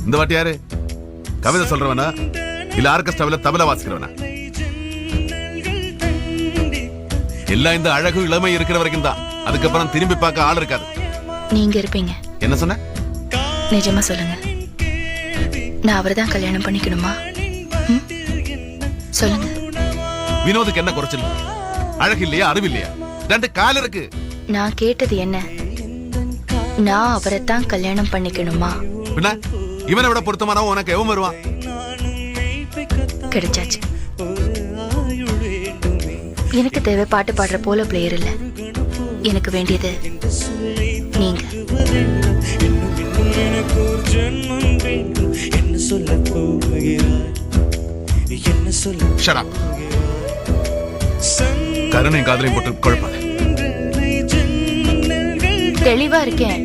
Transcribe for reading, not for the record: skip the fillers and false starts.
இந்த வாட்டி யாரு? கவிதை சொல்றவனா இல்ல ஆர்கெஸ்ட்ராவில தபலா வாசிக்கிறவனா? எல்லாம் இந்த அழகு இளமை இருக்கிற வரைக்கும் தான். அதுக்கப்புறம் திரும்பி பார்க்க ஆள் இருக்காது. நீங்க இருப்பீங்க. என்ன சொன்ன? நிஜமா சொல்லுங்க, நான் அவர்தான் கல்யாணம் பண்ணிக்கணுமா? சொல்லுங்க. வினோதுக்கு என்ன குறைச்சல்? அழகு இல்லையா, அறிவு இல்லையா? 2 கால் இருக்கு. நான் கேட்டது என்ன? நான் அவரைத்தான் கல்யாணம் பண்ணிக்கணுமா? பின்ன இவனை விட பொருத்தமானவன் உனக்கு எவன் வருவான்? கிடைச்சாச்சு. எனக்கு தேவை பாட்டு பாடுற போல பிளேயர் இல்ல. எனக்கு வேண்டியது நீங்க. கருணை காதலையும் போட்டு குழப்பாத. தெளிவா இருக்கேன்.